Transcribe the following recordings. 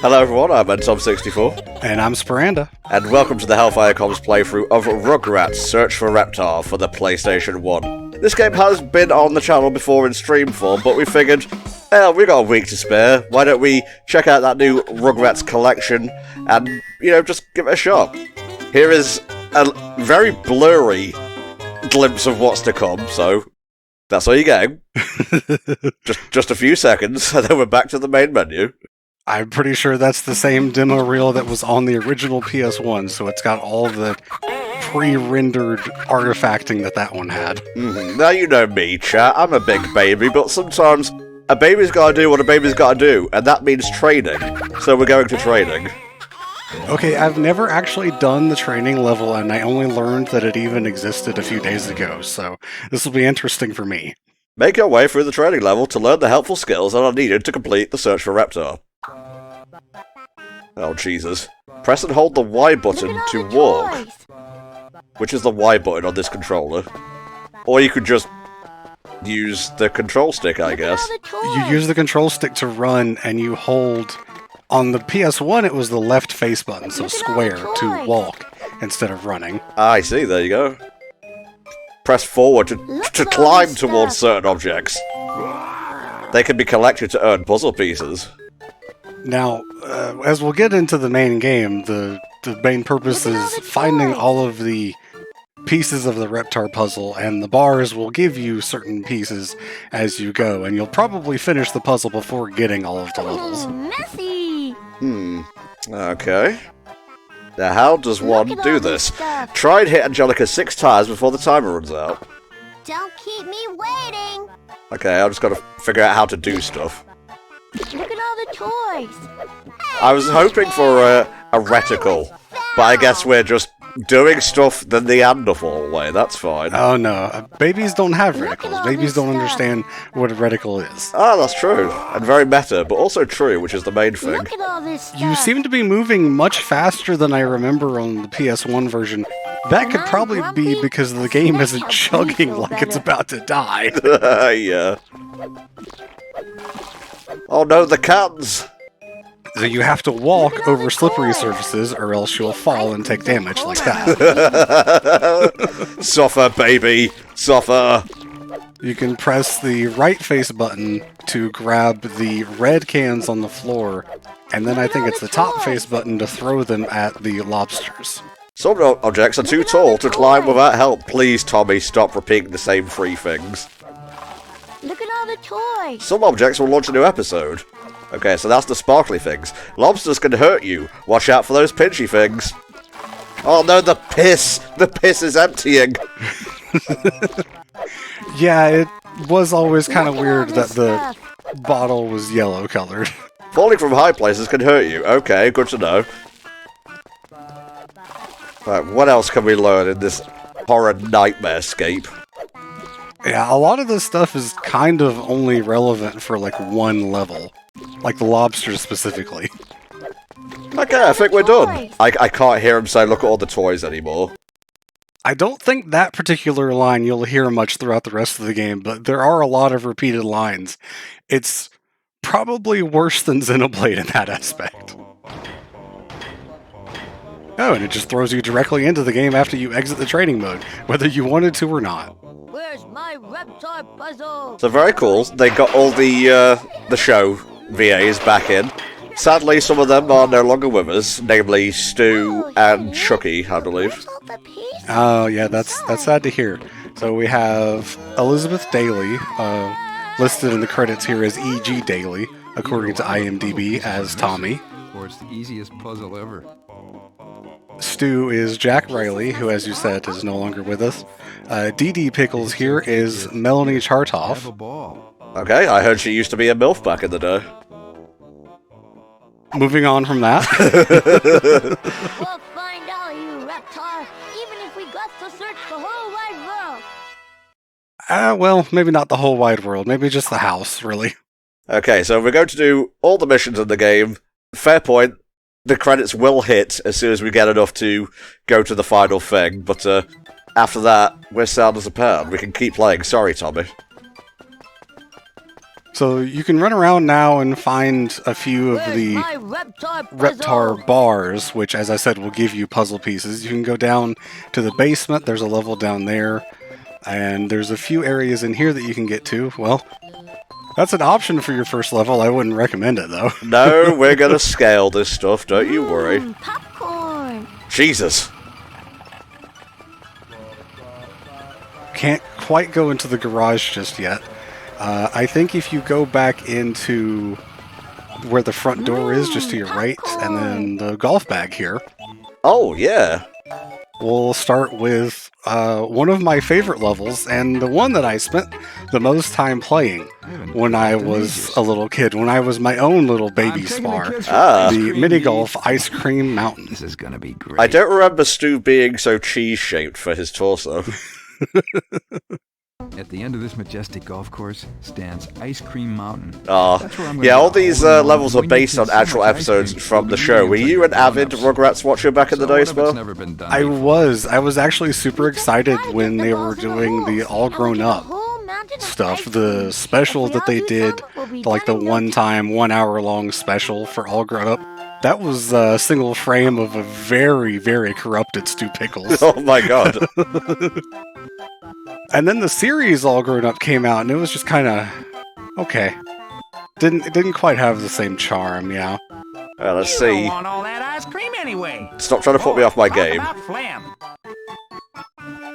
Hello everyone, I'm Tom64. And I'm Sparanda. And welcome to the HellfireComms playthrough of Rugrats Search for Reptar for the PlayStation 1. This game has been on the channel before in stream form, but we figured, hell, we got a week to spare, why don't we check out that new Rugrats collection and, just give it a shot. Here is a very blurry glimpse of what's to come, so that's all you get. just a few seconds, and then we're back to the main menu. I'm pretty sure that's the same demo reel that was on the original PS1, so it's got all the pre-rendered artifacting that one had. Now you know me, chat, I'm a big baby, but sometimes a baby's gotta do what a baby's gotta do, and that means training. So we're going to training. Okay, I've never actually done the training level, and I only learned that it even existed a few days ago, so this will be interesting for me. Make your way through the training level to learn the helpful skills that are needed to complete the search for Reptar. Oh, Jesus. Press and hold the Y button to walk, which is the Y button on this controller. Or you could just use the control stick, I guess. You use the control stick to run, and you hold... On the PS1, it was the left face button, so square, to walk instead of running. I see, there you go. Press forward to climb towards certain objects. They can be collected to earn puzzle pieces. Now, as we'll get into the main game, the main purpose is finding all of the pieces of the Reptar puzzle, and the bars will give you certain pieces as you go, and you'll probably finish the puzzle before getting all of the levels. Okay. Now how does one do this? Try and hit Angelica 6 times before the timer runs out. Don't keep me waiting! Okay, I've just got to figure out how to do stuff. Look at all the toys! I was hoping for a reticle, but I guess we're just doing stuff the Neanderthal way, that's fine. Oh no, babies don't have reticles. Babies don't understand what a reticle is. Ah, that's true. And very meta, but also true, which is the main thing. Look at all this stuff. You seem to be moving much faster than I remember on the PS1 version. That could probably be because the game isn't chugging like it's about to die. Yeah. Oh no, the cans! So you have to walk over slippery surfaces, or else you'll fall and take damage like that. Suffer, baby! Suffer! You can press the right face button to grab the red cans on the floor, and then I think it's the top face button to throw them at the lobsters. Some objects are too tall to climb without help. Please, Tommy, stop repeating the same 3 things. Look at all the toys! Some objects will launch a new episode. Okay, so that's the sparkly things. Lobsters can hurt you. Watch out for those pinchy things. Oh no, the piss! The piss is emptying! Yeah, it was always kind of weird that the bottle was yellow colored. Falling from high places can hurt you. Okay, good to know. Right, what else can we learn in this horror nightmare-scape? Yeah, a lot of this stuff is kind of only relevant for like one level. Like the lobsters specifically. Okay, I think we're done. I can't hear him say look at all the toys anymore. I don't think that particular line you'll hear much throughout the rest of the game, but there are a lot of repeated lines. It's probably worse than Xenoblade in that aspect. Oh, and it just throws you directly into the game after you exit the training mode, whether you wanted to or not. Where's my Reptar puzzle? So very cool. They got all the show VAs back in. Sadly, some of them are no longer with us, namely Stu and Chucky, I believe. Oh, yeah, that's sad to hear. So we have Elizabeth Daly, listed in the credits here as E.G. Daly, according to IMDb, as Tommy. Or it's the easiest puzzle ever. Stu is Jack Riley, who, as you said, is no longer with us. Dee Pickles here is Melanie Chartoff. Have a ball. Okay, I heard she used to be a MILF back in the day. Moving on from that. We'll find all you, Reptar, even if we got to search the whole wide world. Well, maybe not the whole wide world. Maybe just the house, really. Okay, so we're going to do all the missions in the game. Fair point. The credits will hit as soon as we get enough to go to the final thing, but after that, we're sound as a pan. We can keep playing. Sorry, Tommy. So you can run around now and find a few of Where's the my Reptar Reptar bars, which, as I said, will give you puzzle pieces. You can go down to the basement. There's a level down there. And there's a few areas in here that you can get to. Well, that's an option for your first level. I wouldn't recommend it, though. No, we're gonna scale this stuff, don't you worry. Popcorn. Jesus. Can't quite go into the garage just yet. I think if you go back into where the front door is, just to your right, and then the golf bag here, Oh, yeah. we'll start with one of my favorite levels, and the one that I spent the most time playing when I was a little kid, when I was my own little baby spar. The mini golf ice cream mountain. This is gonna be great. I don't remember Stu being so cheese-shaped for his torso. At the end of this majestic golf course stands Ice Cream Mountain. Ah, That's where I'm gonna yeah, all go. these levels are based on actual episodes from the show. Were you an avid Rugrats watcher back in the day, Spur? Never been done I before. was actually super excited when they were doing the all grown up stuff, the special that they did, like the one-time 1 hour long special for all grown up. That was a single frame of a very, very corrupted Stu Pickles. Oh my god. And then the series All Grown Up came out, and it was just kind of okay. It didn't quite have the same charm, yeah. Let's You see. don't want all that ice cream anyway. Stop trying to put me off my Talk game. about phlegm.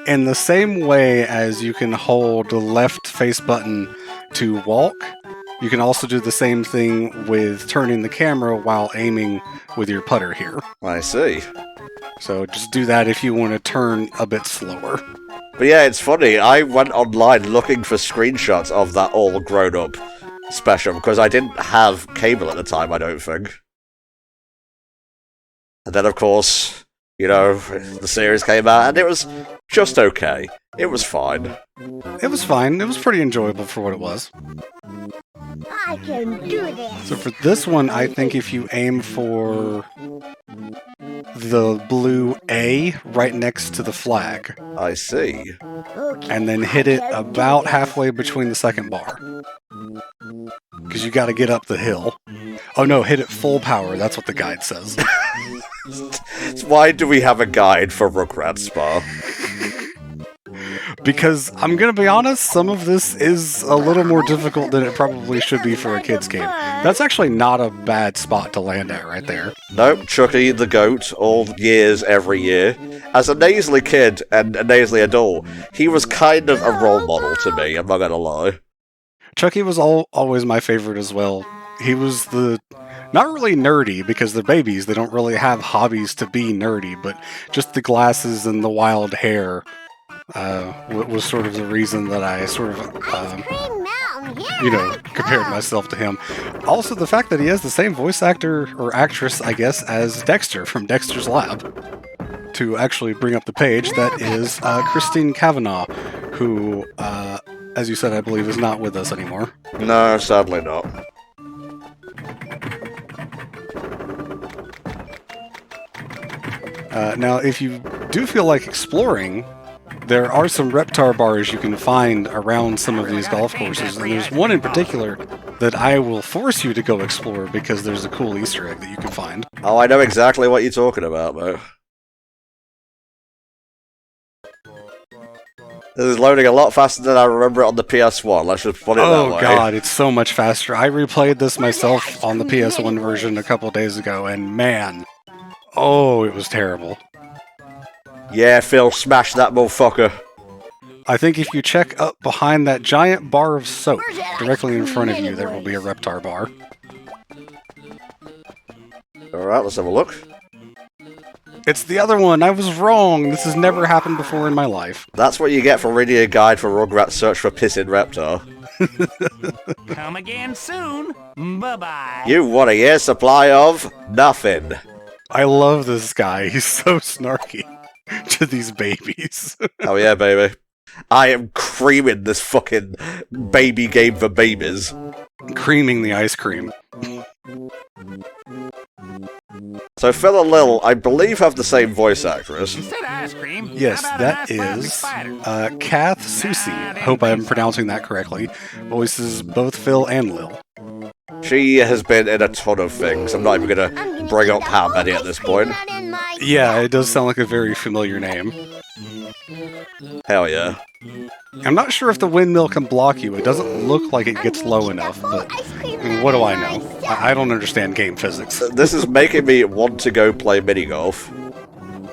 In the same way as you can hold the left face button to walk, you can also do the same thing with turning the camera while aiming with your putter here. I see. So just do that if you want to turn a bit slower. But yeah, it's funny. I went online looking for screenshots of that all grown up special because I didn't have cable at the time, I don't think. And then, of course, you know, the series came out and it was just okay. It was fine. It was fine. It was pretty enjoyable for what it was. I can do this. So for this one, I think if you aim for the blue A right next to the flag, I see. Okay, and then hit it about halfway between the second bar. Because you got to get up the hill. Oh no, hit it full power. That's what the guide says. Why do we have a guide for Rugrats Spa? Because I'm going to be honest, some of this is a little more difficult than it probably should be for a kid's game. That's actually not a bad spot to land at right there. Nope, Chucky the goat, all years, every year. As a nasally kid and a nasally adult, he was kind of a role model to me, I'm not gonna lie. Chucky was always my favorite as well. He was not really nerdy, because they're babies, they don't really have hobbies to be nerdy, but just the glasses and the wild hair was sort of the reason that I sort of, Cream Mountain, yeah. compared myself to him. Also, the fact that he has the same voice actor or actress, I guess, as Dexter from Dexter's Lab. To actually bring up the page, that is Christine Cavanaugh, who, as you said, I believe is not with us anymore. No, sadly not. Now, if you do feel like exploring, there are some Reptar bars you can find around some of these golf courses, and there's one in particular that I will force you to go explore because there's a cool Easter egg that you can find. Oh, I know exactly what you're talking about, though. This is loading a lot faster than I remember it on the PS1, let's just put it that way. Oh god, it's so much faster. I replayed this myself on the PS1 version a couple days ago, and man, oh, it was terrible. Yeah, Phil, smash that motherfucker. I think if you check up behind that giant bar of soap, directly in front of you, there will be a Reptar bar. Alright, let's have a look. It's the other one, I was wrong. This has never happened before in my life. That's what you get for reading a guide for Rugrats Search for Pissing Reptar. Come again soon. Bye-bye. You want a year's supply of nothing. I love this guy, he's so snarky to these babies. Oh yeah, baby. I am creaming this fucking baby game for babies. Creaming the ice cream. So Phil and Lil, I believe, have the same voice actress. Instead of ice cream, Yes, how about a that nice plastic is spider? Kath Susi. Hope I'm pronouncing that correctly. Voices both Phil and Lil. She has been in a ton of things. I'm not even gonna bring up how many at this point. Yeah, it does sound like a very familiar name. Hell yeah. I'm not sure if the windmill can block you. It doesn't look like it gets low enough, but I mean, what do I know? I don't understand game physics. This is making me want to go play mini golf.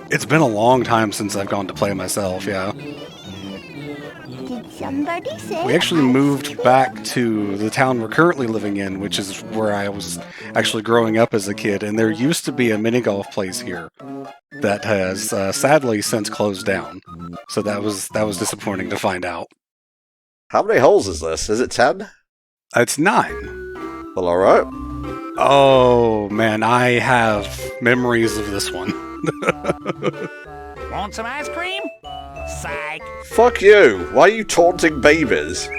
It's been a long time since I've gone to play myself, yeah. Did somebody say We actually moved back to the town we're currently living in, which is where I was actually growing up as a kid, and there used to be a mini golf place here that has sadly since closed down. So that was disappointing to find out. How many holes is this? Is it 10? It's 9. Well, alright. Oh man, I have memories of this one. Want some ice cream? Psych. Fuck you! Why are you taunting babies?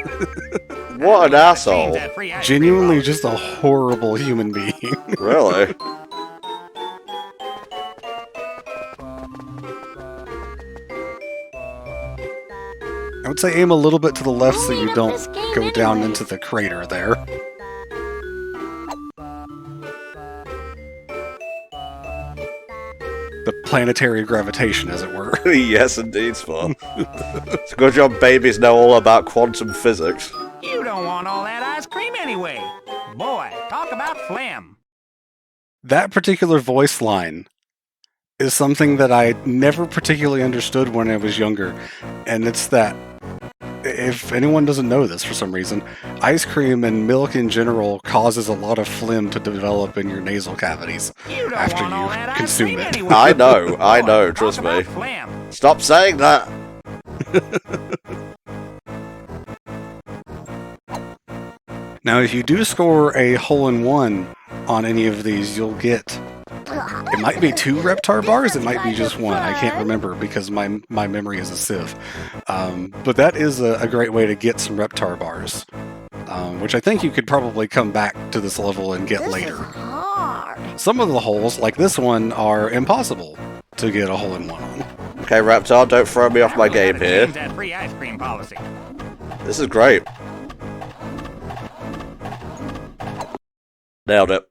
What an asshole. That free ice cream Genuinely policy. just a horrible human being. Really? I would say aim a little bit to the left so you don't go down into the crater there. The planetary gravitation, as it were. Yes, indeed, Spawn. It's a good job babies know all about quantum physics. You don't want all that ice cream anyway. Boy, talk about phlegm. That particular voice line is something that I never particularly understood when I was younger, and it's that, if anyone doesn't know this for some reason, ice cream and milk in general causes a lot of phlegm to develop in your nasal cavities You don't after want all that you ice consume cream it. anyway. I know, Boy, trust talk me. about phlegm. Stop saying that! Now, if you do score a hole-in-one on any of these, you'll get... It might be 2 Reptar bars, it might be just 1. I can't remember because my memory is a sieve. But that is a great way to get some Reptar bars, which I think you could probably come back to this level and get later. hard. Some of the holes, like this one, are impossible to get a hole-in-one on. Okay, Reptar, don't throw me off my game Gotta here. change that free ice cream policy. This is great. Nailed it.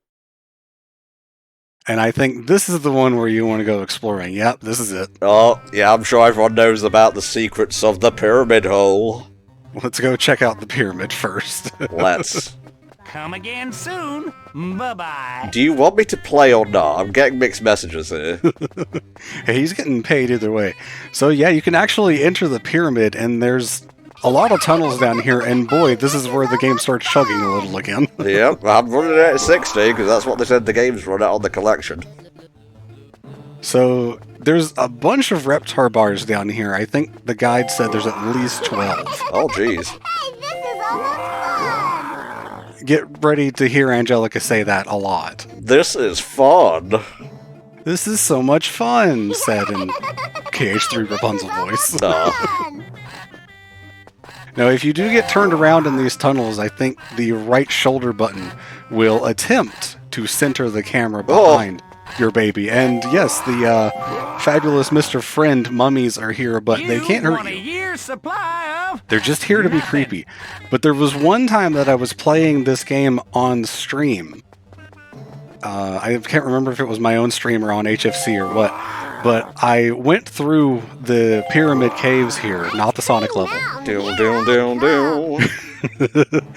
And I think this is the one where you want to go exploring. Yep, this is it. Oh, yeah, I'm sure everyone knows about the secrets of the pyramid hole. Let's go check out the pyramid first. Let's. Come again soon. Bye-bye. Do you want me to play or not? I'm getting mixed messages here. Hey, he's getting paid either way. So yeah, you can actually enter the pyramid, and there's a lot of tunnels down here, and boy, this is where the game starts chugging a little again. Yep, I'm running it at 60, because that's what they said the game's run out on the collection. So there's a bunch of Reptar bars down here. I think the guide said there's at least 12. Oh, jeez. Hey, this is almost fun. Get ready to hear Angelica say that a lot. This is fun. This is so much fun, said in KH3 Rapunzel voice. Aw. Now, if you do get turned around in these tunnels, I think the right shoulder button will attempt to center the camera behind your baby. And yes, the fabulous Mr. Friend mummies are here, but they can't hurt want a you. year's supply of... They're just here to be creepy. But there was one time that I was playing this game on stream. I can't remember if it was my own stream or on HFC or what. But I went through the pyramid caves here, not the Sonic level. Doom, doom, doom, doom.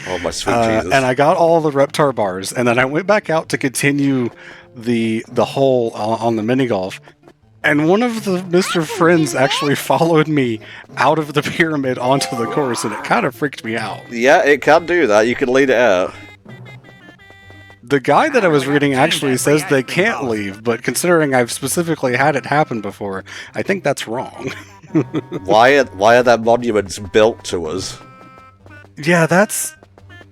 Oh, my sweet Jesus. And I got all the Reptar bars, and then I went back out to continue the hole on the mini golf. And one of the Mr. Friends actually followed me out of the pyramid onto the course, and it kind of freaked me out. Yeah, it can do that. You can lead it out. The guide that I was reading actually says they can't leave, but considering I've specifically had it happen before, I think that's wrong. Why are there monuments built to us? Yeah, that's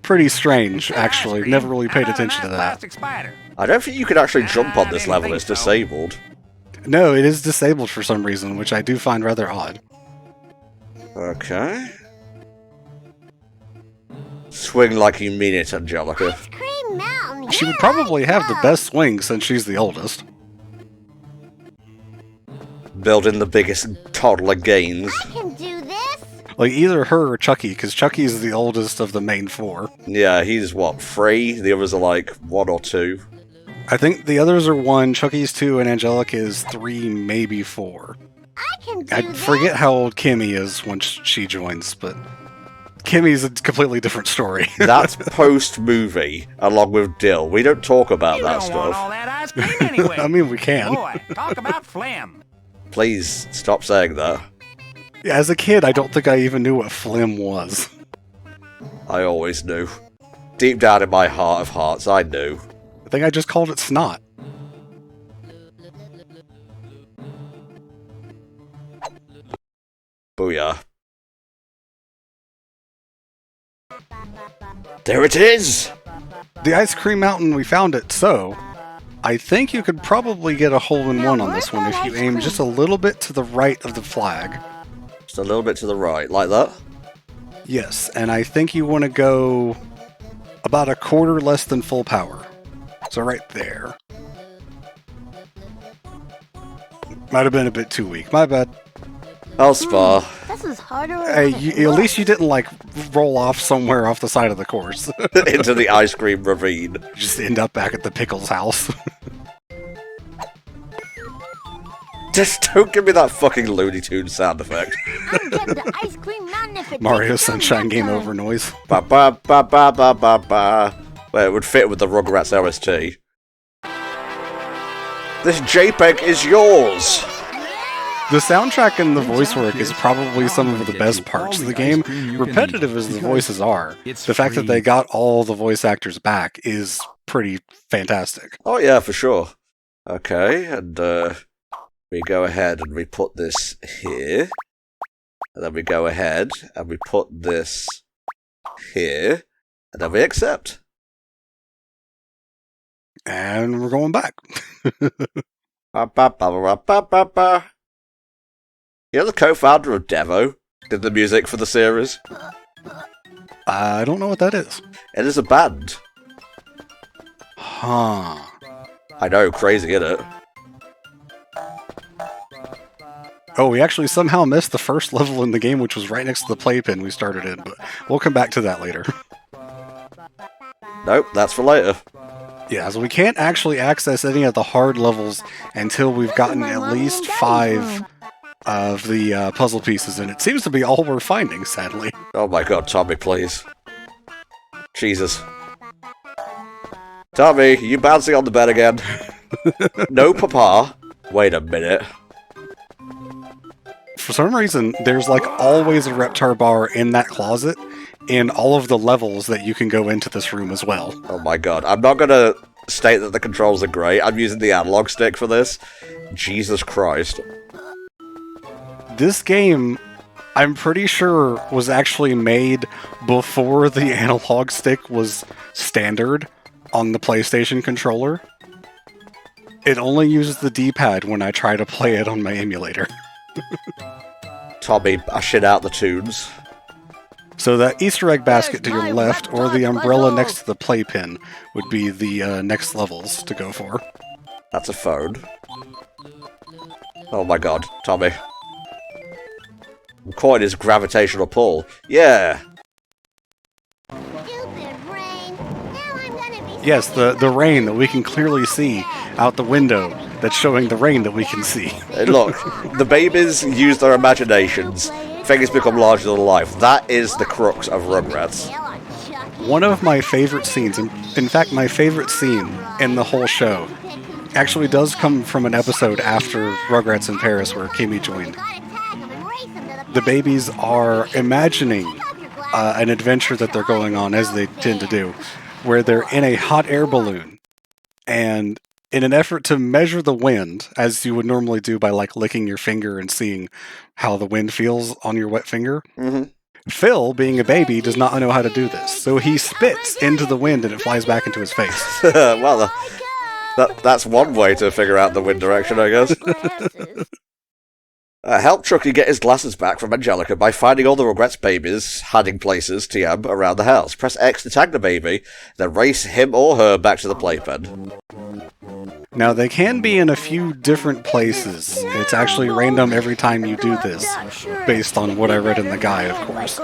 pretty strange, actually. Never really paid attention to that. Plastic spider. I don't think you can actually jump on this level. It's disabled. No, it is disabled for some reason, which I do find rather odd. Okay. Swing like you mean it, Angelica. Ice Cream Mountain She would probably have the best swing since she's the oldest. Building the biggest toddler gains. I can do this. Like, either her or Chucky, because Chucky's the oldest of the main four. Yeah, he's what, 3? The others are like 1 or 2. I think the others are 1, Chucky's 2, and Angelica is 3, maybe 4. I can do I this. forget how old Kimmy is when she joins, but Kimmy's a completely different story. That's post-movie, along with Dill. We don't talk about You that don't want all stuff. that ice cream anyway. I mean, we can. Boy, talk about phlegm. Please, stop saying that. Yeah, as a kid, I don't think I even knew what phlegm was. I always knew. Deep down in my heart of hearts, I knew. I think I just called it snot. Booyah. There it is! The ice cream mountain, we found it, so I think you could probably get a hole-in-one on this one if you aim just a little bit to the right of the flag. Just a little bit to the right, like that? Yes, and I think you want to go about a quarter less than full power. So right there. Might have been a bit too weak. My bad. I'll spar. This is harder. Hey, at least you didn't, like, roll off somewhere off the side of the course. Into the ice cream ravine. Just end up back at the Pickles house. Just don't give me that fucking Looney Tunes sound effect. I'm getting the ice cream mountain if it Mario takes some Sunshine Game time. Over noise. Ba ba ba ba ba ba ba. Well, it would fit with the Rugrats OST. This JPEG is yours! The soundtrack and the voice work is probably some of the best parts of the game. Repetitive as the voices are, the fact that they got all the voice actors back is pretty fantastic. Oh yeah, for sure. Okay, and we go ahead and we put this here. And then we go ahead and we put this here. And then we accept. And we're going back. Ba ba ba ba ba ba ba. You're the co-founder of Devo. Did the music for the series. I don't know what that is. It is a band. Huh. I know, crazy, innit? Oh, we actually somehow missed the first level in the game, which was right next to the playpen we started in, but we'll come back to that later. Nope, that's for later. Yeah, so we can't actually access any of the hard levels until we've gotten at least 5 of the puzzle pieces, and it seems to be all we're finding, sadly. Oh my god, Tommy, please. Jesus. Tommy, you bouncing on the bed again? No, Papa. Wait a minute. For some reason, there's like always a Reptar bar in that closet in all of the levels that you can go into this room as well. Oh my god. I'm not gonna state that the controls are great. I'm using the analog stick for this. Jesus Christ. This game, I'm pretty sure, was actually made before the analog stick was standard on the PlayStation controller. It only uses the D-pad when I try to play it on my emulator. Tommy, bashing out the tunes. So that Easter egg basket to your left, or the umbrella next to the playpen, would be the next levels to go for. That's a phone. Oh my god, Tommy. I'm caught in his gravitational pull. Yeah! Stupid rain. Now I'm gonna be Yes, the rain that we can clearly see out the window that's showing the rain that we can see. Hey, look, the babies use their imaginations. Things become larger than life. That is the crux of Rugrats. One of my favorite scenes, in fact my favorite scene in the whole show, actually does come from an episode after Rugrats in Paris where Kimmy joined. The babies are imagining an adventure that they're going on, as they tend to do, where they're in a hot air balloon, and in an effort to measure the wind, as you would normally do by like licking your finger and seeing how the wind feels on your wet finger, Phil, being a baby, does not know how to do this, so he spits into the wind and it flies back into his face. Well, that's one way to figure out the wind direction, I guess. Help Chucky get his glasses back from Angelica by finding all the Rugrats babies, hiding places, TM, around the house. Press X to tag the baby, then race him or her back to the playpen. Now, they can be in a few different places. It's actually random every time you do this, based on what I read in the guide, of course.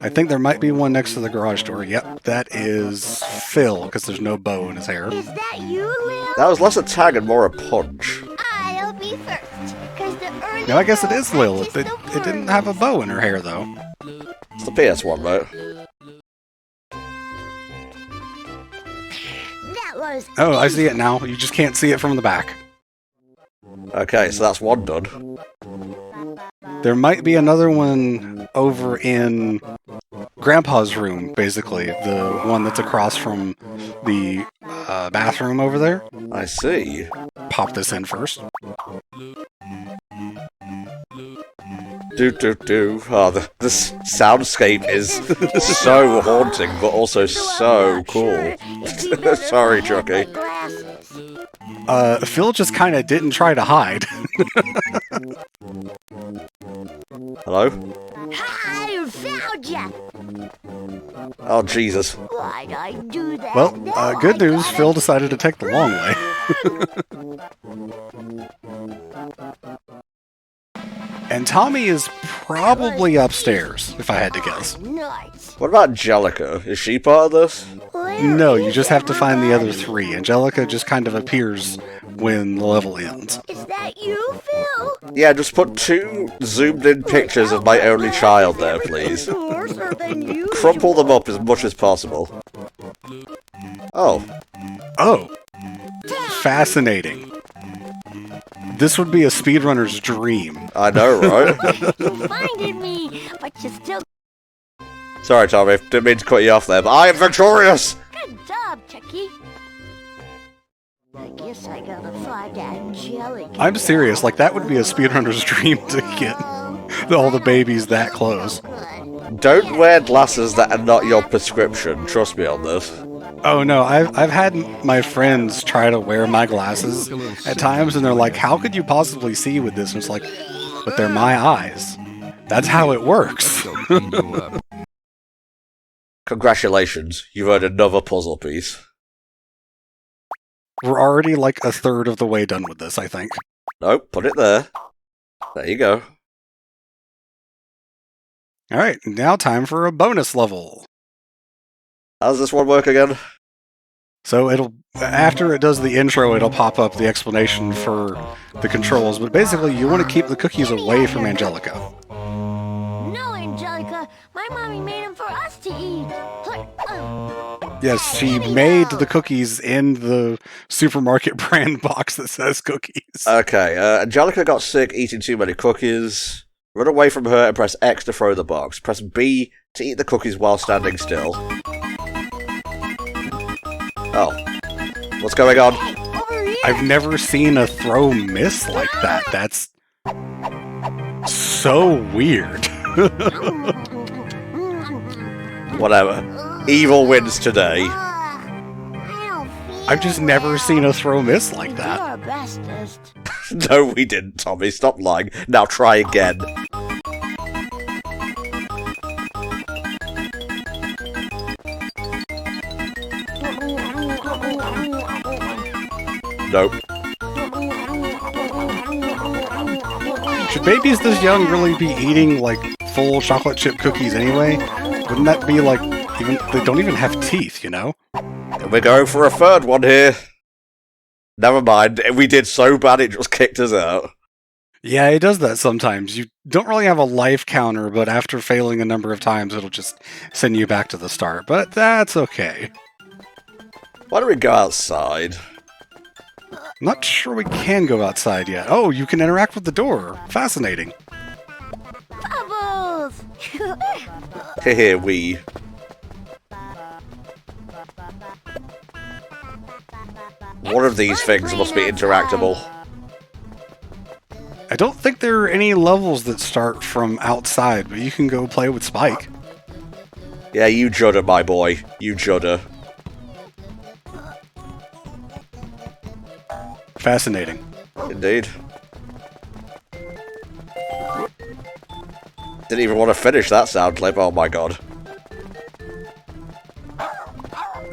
I think there might be one next to the garage door. Yep, that is Phil, because there's no bow in his hair. Is that you, Lil? That was less a tag and more a punch. I'll be first, 'cause the early Now, I guess it is Lil. bird is so It didn't have a bow in her hair, though. It's the PS1, right? That was Oh, I see it now. You just can't see it from the back. Okay, so that's one done. There might be another one over in Grandpa's room, basically. The one that's across from the bathroom over there. I see. Pop this in first. Do. Oh, this soundscape is so haunting, but also so cool. Sorry, Chucky. Phil just kind of didn't try to hide. Hello? I found ya! Oh, Jesus. Why'd I do that? Well, Now good I news, gotta Phil decided to take the long way. And Tommy is probably upstairs, if I had to guess. Nice. What about Angelica? Is she part of this? No, you just have to find the other three. Angelica just kind of appears when the level ends. Is that you, Phil? Yeah, just put 2 zoomed-in pictures of my only child there, please. Crumple them up as much as possible. Oh. Oh. Fascinating. This would be a speedrunner's dream. I know, right? You finded me, but you still... Sorry, Tommy. Didn't mean to cut you off there, but I am victorious! Good job, Chucky. I guess I gotta find Angelica. I'm serious, like that would be a speedrunner's dream to get all the babies that close. Don't wear glasses that are not your prescription. Trust me on this. Oh no, I've had my friends try to wear my glasses at times, and they're like, "How could you possibly see with this?" And it's like, "But they're my eyes. That's how it works." Congratulations, you've earned another puzzle piece. We're already like a third of the way done with this, I think. Nope, put it there. There you go. All right, now time for a bonus level. How does this one work again? So it'll, after it does the intro, it'll pop up the explanation for the controls, but basically you want to keep the cookies away from Angelica. No, Angelica. My mommy made them for us to eat. Yes, she made the cookies in the supermarket brand box that says cookies. Okay, Angelica got sick eating too many cookies. Run away from her and press X to throw the box. Press B to eat the cookies while standing still. Oh. What's going on? I've never seen a throw miss like that. That's so weird. Whatever. Evil wins today. I've just never seen a throw miss like that. You're bestest. No, we didn't, Tommy. Stop lying. Now try again. Nope. Should babies this young really be eating like full chocolate chip cookies anyway? Wouldn't that be like, even they don't even have teeth, you know? We're going for a third one here. Never mind. We did so bad it just kicked us out. Yeah, it does that sometimes. You don't really have a life counter, but after failing a number of times, it'll just send you back to the start. But that's okay. Why don't we go outside? I'm not sure we can go outside yet. Oh, you can interact with the door. Fascinating. Bubbles! Here we. One of these things must be interactable. I don't think there are any levels that start from outside, but you can go play with Spike. Yeah, you judder, my boy. You judder. Fascinating. Indeed. Didn't even want to finish that sound clip, oh my god.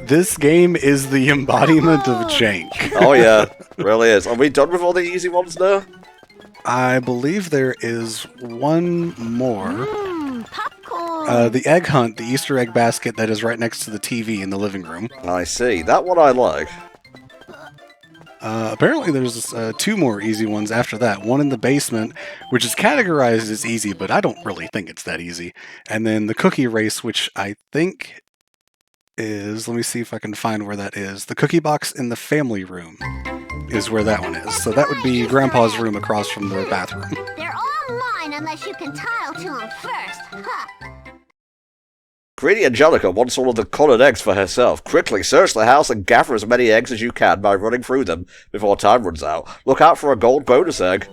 This game is the embodiment of jank. Oh yeah, really is. Are we done with all the easy ones now? I believe there is one more. Popcorn. The egg hunt, the Easter egg basket that is right next to the TV in the living room. I see. That one I like. Apparently there's two more easy ones after that. One in the basement, which is categorized as easy, but I don't really think it's that easy. And then the cookie race, which I think is... Let me see if I can find where that is. The cookie box in the family room is where that one is. So that would be Grandpa's room across from the bathroom. They're all mine unless you can tile to them first. Huh. Greedy Angelica wants all of the colored eggs for herself. Quickly search the house and gather as many eggs as you can by running through them before time runs out. Look out for a gold bonus egg.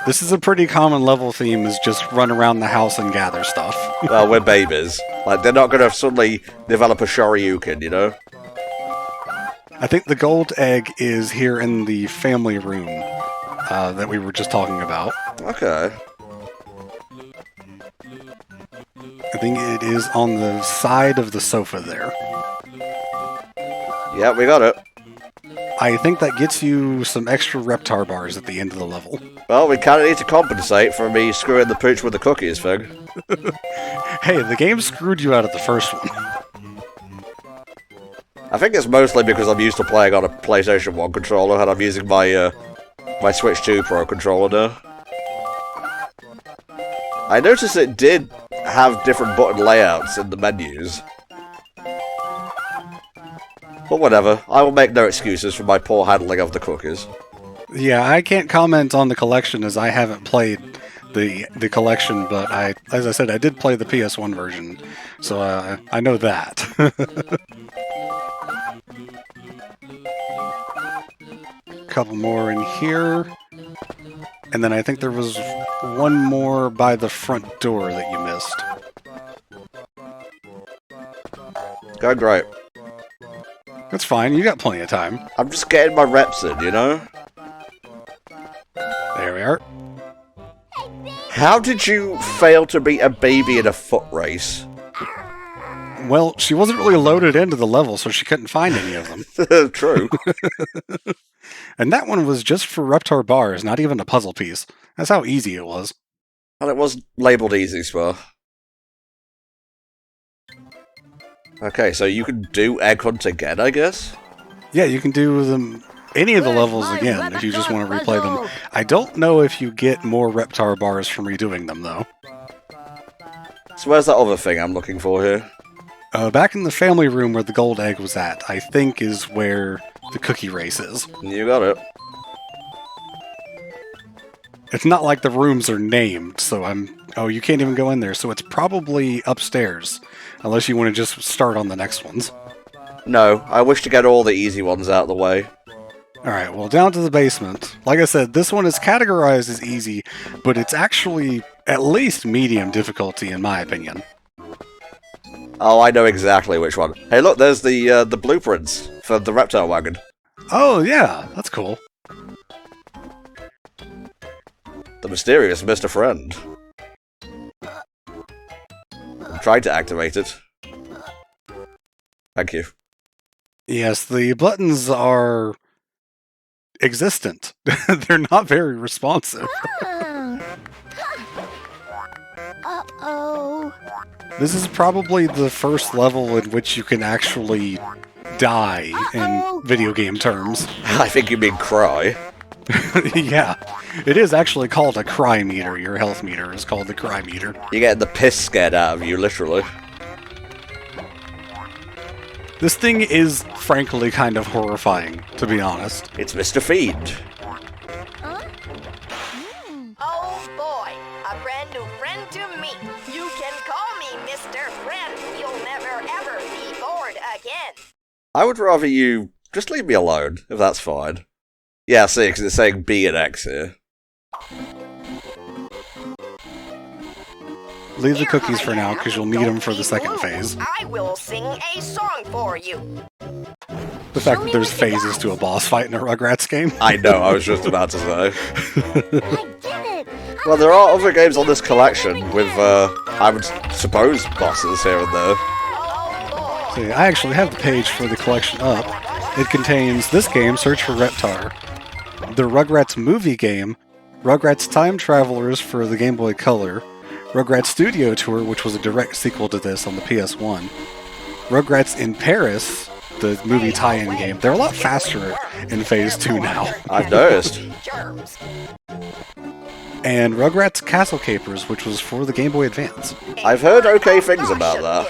This is a pretty common level theme, is just run around the house and gather stuff. Well, we're babies. Like, they're not going to suddenly develop a Shoryuken, you know? I think the gold egg is here in the family room that we were just talking about. Okay. I think it is on the side of the sofa there. Yeah, we got it. I think that gets you some extra Reptar bars at the end of the level. Well, we kind of need to compensate for me screwing the pooch with the cookies thing. Hey, the game screwed you out of the first one. I think it's mostly because I'm used to playing on a PlayStation 1 controller and I'm using my my Switch 2 Pro controller now. I noticed it did have different button layouts in the menus. But whatever, I will make no excuses for my poor handling of the cookies. Yeah, I can't comment on the collection as I haven't played the collection, but as I said, I did play the PS1 version, so I know that. Couple more in here, and then I think there was one more by the front door that you missed. Going great. That's fine, you got plenty of time. I'm just getting my reps in, you know? There we are. How did you fail to beat a baby in a foot race? Well, she wasn't really loaded into the level, so she couldn't find any of them. True. And that one was just for Reptar bars, not even a puzzle piece. That's how easy it was. And it was labeled easy, so. Okay, so you can do Egg Hunt again, I guess? Yeah, you can do them any of the levels again if you just want to replay them. I don't know if you get more Reptar bars from redoing them, though. So where's that other thing I'm looking for here? Back in the family room where the gold egg was at, I think is where the cookie race is. You got it. It's not like the rooms are named, so oh, you can't even go in there, so it's probably upstairs. Unless you want to just start on the next ones. No, I wish to get all the easy ones out of the way. Alright, well, down to the basement. Like I said, this one is categorized as easy, but it's actually at least medium difficulty in my opinion. Oh, I know exactly which one. Hey, look, there's the blueprints for the Reptar wagon. Oh, yeah, that's cool. The mysterious Mr. Friend. I'm trying to activate it. Thank you. Yes, the buttons are existent. They're not very responsive. Uh-oh. This is probably the first level in which you can actually die in video game terms. I think you mean cry. Yeah, it is actually called a cry meter. Your health meter is called the cry meter. You're getting the piss scared out of you, literally. This thing is, frankly, kind of horrifying, to be honest. It's Mr. Fiend. Oh boy, a brand new friend to meet. You can call me Mr. Friend. You'll never ever be bored again. I would rather you just leave me alone, if that's fine. Yeah, see, because it's saying B and X here. Leave the cookies for now, because you'll need them for the second phase. I will sing a song for you. The fact that there's phases to a boss fight in a Rugrats game. I know, I was just about to say. I did it! Well, there are other games on this collection with, I would suppose, bosses here and there. See, I actually have the page for the collection up. It contains this game, Search for Reptar, the Rugrats movie game, Rugrats Time Travelers for the Game Boy Color, Rugrats Studio Tour, which was a direct sequel to this on the PS1, Rugrats in Paris, the movie tie-in game. They're a lot faster in Phase 2 now. I've noticed. And Rugrats Castle Capers, which was for the Game Boy Advance. I've heard okay things about that.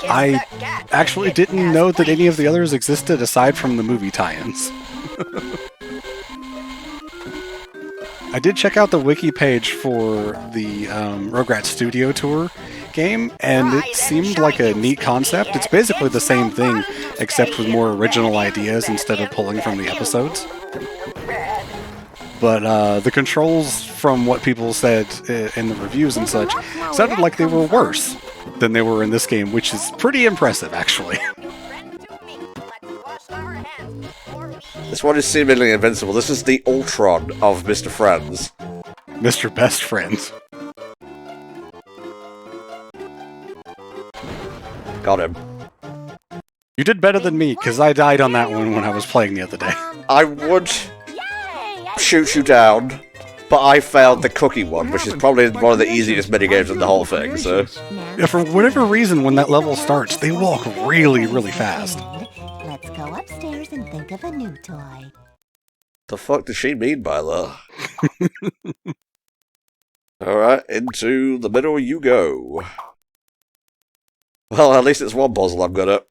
I actually didn't know that any of the others existed aside from the movie tie-ins. I did check out the wiki page for the Rugrats Studio Tour game, and it seemed like a neat concept. It's basically the same thing, except with more original ideas instead of pulling from the episodes. But the controls, from what people said in the reviews and such, sounded like they were worse than they were in this game, which is pretty impressive, actually. This one is seemingly invincible. This is the Ultron of Mr. Friends. Mr. Best Friends. Got him. You did better than me, because I died on that one when I was playing the other day. I would shoot you down, but I failed the cookie one, which is probably one of the easiest minigames in the whole thing, so... Yeah, for whatever reason, when that level starts, they walk really, really fast. Let's go upstairs and think of a new toy. The fuck does she mean by that? Alright, into the middle you go. Well, at least it's one puzzle I'm good at.